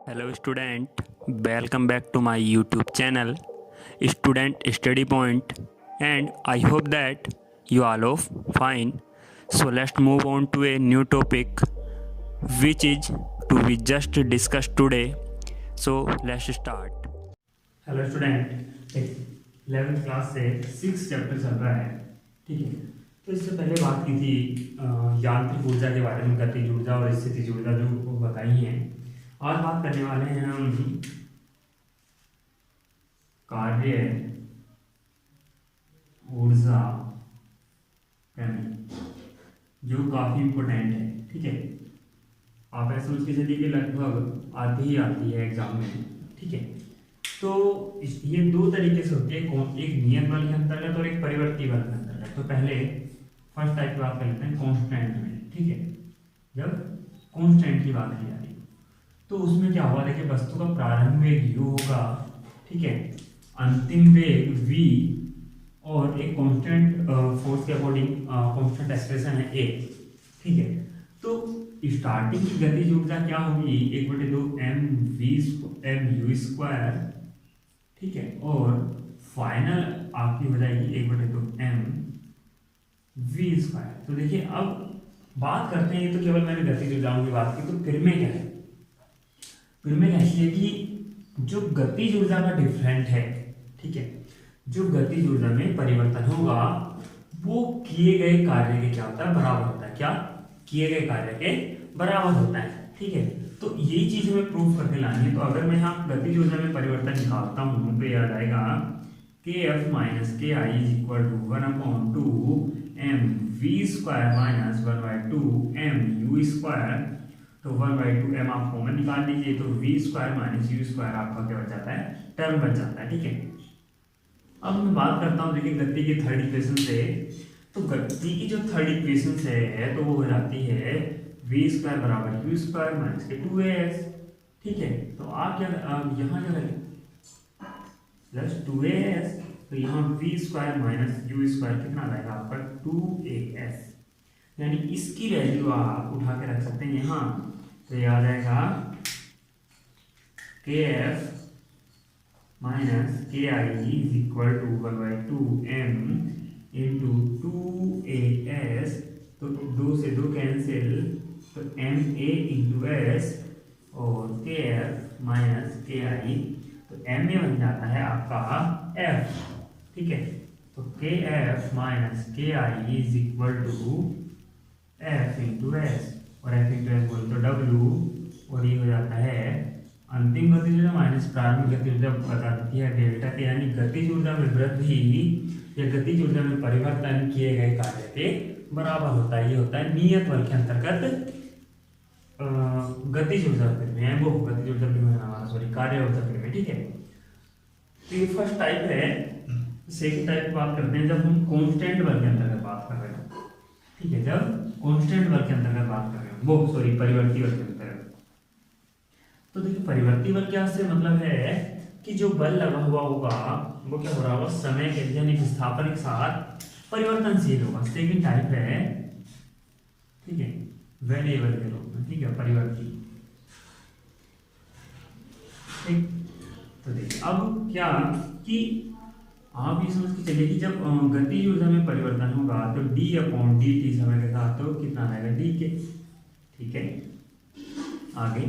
Hello student, welcome back to my YouTube channel Student Study Point, and I hope that you all are fine. So let's move on to a new topic which is to be just discussed today. So let's start. Hello student, 11th class से 6 chapter चल रहा है। ठीक है, तो इससे पहले बात की थी यांत्रिक ऊर्जा के बारे में, गतिज ऊर्जा और स्थितिज ऊर्जा जो बताई हैं। आज बात करने वाले हैं हम कार्य ऊर्जा प्रमेय, जो काफी इम्पोर्टेंट है। ठीक है, आप ऐसे उसकी चलिए कि लगभग आती है एग्जाम में। ठीक है, तो ये दो तरीके से होती है, एक नियत बल के अंतर्गत और एक परिवर्ती बल के अंतर्गत। तो पहले फर्स्ट टाइप की बात कर लेते हैं कांस्टेंट में। ठीक है, जब कांस्टेंट की बात की जा रही है तो उसमें क्या होगा, देखिए वस्तु का प्रारंभिक वेग u होगा। ठीक है, अंतिम वेग v और एक कांस्टेंट फोर्स के अकॉर्डिंग कांस्टेंट एक्सप्रेशन है a। ठीक है, तो स्टार्टिंग की गतिज ऊर्जा क्या होगी, 1/2 mv स्क्वायर। ठीक है, और फाइनल आपकी हो जाएगी 1/2 mv स्क्वायर। तो देखिए अब बात करते हैं, ये तो केवल मैंने गतिज ऊर्जाओं की बात की, तो फिर में क्या है, फिर में ऐसी है कि जो गतिज ऊर्जा का डिफरेंट है। ठीक है, जो गतिज ऊर्जा में परिवर्तन होगा वो किए गए कार्य के क्या होता है, बराबर होता है। क्या किए गए कार्य के बराबर होता है। ठीक है, तो यही चीज हमें प्रूव करके लानी है। तो अगर मैं यहाँ गतिज ऊर्जा में परिवर्तन निकालता हूँ तो याद आएगा kF minus ki is equal to 1/2 mv square minus 1/2 mu square. तो 1/2 m आप कॉमन निकाल लीजिए, तो v square minus u square आपका क्या बच जाता है, टर्म बच जाता है। ठीक है, अब मैं बात करता हूँ देखिए गति की थर्ड इक्वेशन से। तो गति की जो थर्ड इक्वेशन है तो वो हो जाती है v स्क्वायर बराबर u स्क्वायर माइनस के 2as। ठीक है, तो आप क्या यहाँ क्या करें, प्लस 2as, तो यहाँ v square minus u square कितना आ जाएगा आपका 2as, यानी इसकी वैल्यू आप उठा के रख सकते हैं यहाँ। तो याद आएगा kF minus ki is equal to 1/2 m into 2as। तो 2 से 2 कैंसिल, तो ma इंटू s और kF माइनस ki, तो ma बन जाता है आपका f। ठीक है, तो kF minus ki is equal to f into s, और f इंटू एस बोले तो w, और ये हो जाता है अंतिम गतिज ऊर्जा माइनस प्रारंभिक गतिज ऊर्जा बता देती है डेल्टा के, यानी गतिज ऊर्जा में वृद्धि या गतिज ऊर्जा में परिवर्तन किए गए कार्य के बराबर होता है। ये होता है नियत बल के अंतर्गत गतिज ऊर्जा में, वो गतिज ऊर्जा में हमारा सॉरी कार्य ऊर्जा में। ठीक है, तो ये फर्स्ट टाइप है। सेकंड टाइप की बात करते हैं जब हम कांस्टेंट बल के अंतर्गत बात कर रहे हैं। ठीक है, जब कांस्टेंट बल के अंतर्गत बात कर रहे हैं, वो सॉरी परिवर्ती बल के अंतर्गत। तो देखिए परिवर्ती बल क्या से मतलब है कि जो बल लगा हुआ होगा वो क्या हो रहा होगा, समय के यानी विस्थापन के साथ परिवर्तनशील होगा। सेकंड टाइप है, ठीक है, वेरिएबल के रूप में। ठीक है, परिवर्ती। ठीक, तो देखिए अब क्या कि आप ये समझ के चलिए कि जब गतिज ऊर्जा में परिवर्तन होगा तो d/dt समय के साथ तो कितना आएगा, dk। ठीक है, आगे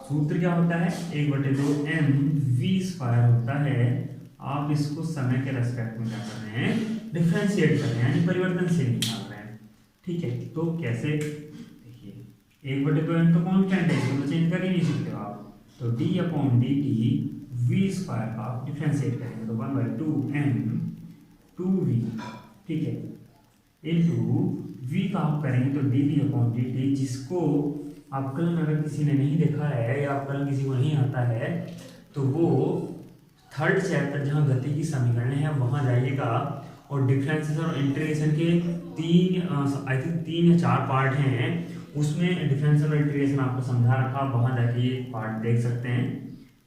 सूत्र क्या होता है, 1/2 mv स्क्वायर होता है। आप इसको समय के रेस्पेक्ट में क्या कर रहे हैं, डिफरेंशिएट कर रहे हैं, यानी परिवर्तनशील निकाल रहे हैं। ठीक है, तो कैसे, देखिए 1/2 m तो कांस्टेंट है, इसको चेंज कर ही नहीं सकते हो आप। तो d/dt v स्क्वायर का आप डिफरेंशिएट करेंगे तो 1/2 m 2v। ठीक है, इनटू v का आप करेंगे तो dv/dt, जिसको अवकलन अगर किसी ने नहीं देखा है या अवकलन किसी को नहीं आता है तो वो थर्ड चैप्टर जहाँ गति की समीकरण है वहाँ जाइएगा, और डिफरेंशिएशन और इंटीग्रेशन के 3 या 4 पार्ट हैं, उसमें डिफरेंशियल और इंटीग्रेशन आपको समझा रखा, वहाँ जाके ये पार्ट देख सकते हैं।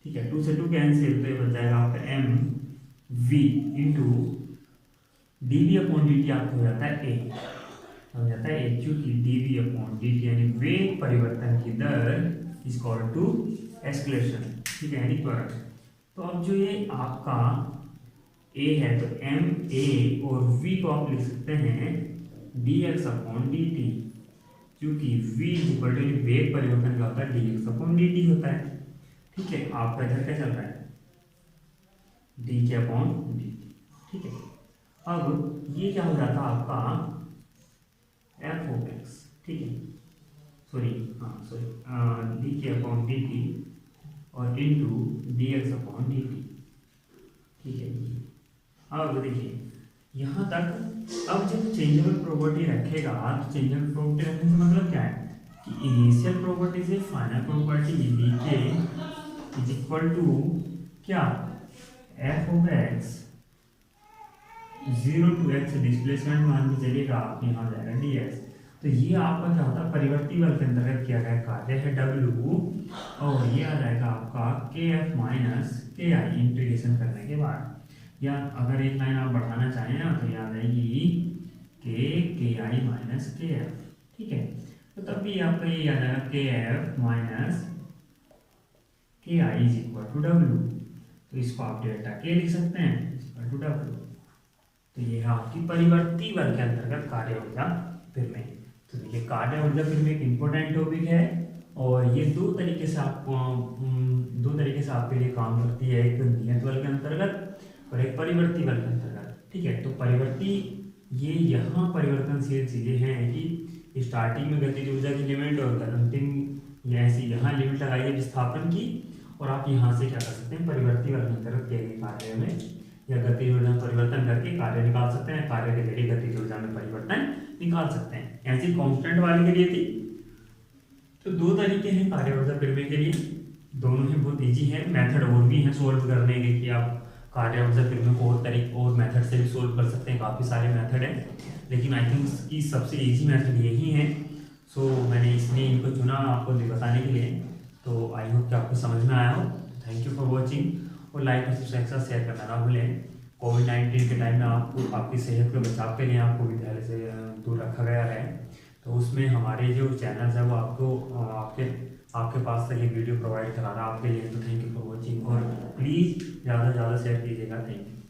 ठीक है, 2 से 2 कैंसिल, तो ये बच जाएगा आपका m v इंटू dv/dt आपको हो जाता है a, हो जाता है क्योंकि dv/dt यानी वेग परिवर्तन की दर इज इक्वल टू एस्केलेशन, ठीक है, यानी त्वरण। तो अब जो ये आपका a है तो एम ए और v को आप लिख सकते हैं dx अपॉन dt, क्योंकि v इज इक्वल टू वेग परिवर्तन क्या होता है dx अपॉन dt होता है, ठीक है। आपका इधर क्या चल रहा है डी अपॉन dt, ठीक है। अब ये क्या हो जाता है आपका एफ ऑफ एक्स, ठीक है, sorry d upon d t और into d x upon d t, ठीक है। अब देखिए यहाँ तक, अब जब चेंजेबल प्रॉपर्टी रखेगा तो चेंजेबल प्रॉपर्टी रखने से मतलब क्या है कि इनिशियल प्रॉपर्टी से फाइनल प्रॉपर्टी डी के इज इक्वल टू क्या f of x 0 to x displacement मान के चलिएगा आप यहाँ जाएगा डी एक्स। तो ये आपका क्या होता है परिवर्ती बल के अंतर्गत किया गया कार्य है W, और ये आ जाएगा आपका के एफ माइनस के आई इंटीग्रेशन करने के बाद, या अगर एक लाइन आप बढ़ाना चाहें ना तो याद आएगी के आई माइनस के एफ, ठीक है। तो तब भी आपका ये याद आएगा के एफ माइनस के I is equal to W, तो इसको आप डेल्टा के लिख सकते हैं इक्वल टू डब्ल्यू। तो ये है आपकी परिवर्ती बल के अंतर्गत कार्य ऊर्जा प्रमेय। तो देखिए कार्य ऊर्जा प्रमेय एक इम्पोर्टेंट टॉपिक है, और ये दो तरीके से आपके लिए काम करती है, एक नियत बल के अंतर्गत और एक परिवर्ती बल के अंतर्गत, ठीक है। तो परिवर्ती ये यहाँ परिवर्तनशील चीजें हैं कि स्टार्टिंग में गतिज ऊर्जा की लिमिट और अंतिम ऐसी यहाँ लिमिट लगाई है विस्थापन की, और आप यहाँ से क्या कर सकते हैं परिवर्ती बल के अंतर्गत किए गए कार्य में या गतिज ऊर्जा में परिवर्तन करके कार्य निकाल सकते हैं, कार्य के जरिए गतिज ऊर्जा में परिवर्तन निकाल सकते हैं। ऐसी कांस्टेंट वाले के लिए थी। तो दो तरीके हैं कार्य ऊर्जा प्रमेय के लिए, दोनों ही बहुत इजी है, मेथड और भी हैं सोल्व करने के कि आप कार्य ऊर्जा प्रमेय को और तरीके और मेथड से भी सोल्व कर सकते हैं, काफ़ी सारे मेथड हैं, लेकिन आई थिंक कि सबसे इजी मेथड यही है। सो मैंने इसलिए इनको चुना आपको बताने के लिए। तो आई होप कि आपको समझ में आया हो। थैंक यू फॉर वॉचिंग, और लाइक और सब्सक्राइब के साथ शेयर करना ना भूलें। कोविड-19 के टाइम में आपको आपकी सेहत के बचाव के लिए आपको विद्यालय से दूर रखा गया है, तो उसमें हमारे जो चैनल्स हैं वो आपके पास तक ये वीडियो प्रोवाइड करा रहा है आपके लिए। तो थैंक यू फॉर वॉचिंग, और प्लीज़ ज़्यादा से ज़्यादा शेयर कीजिएगा। Thank you.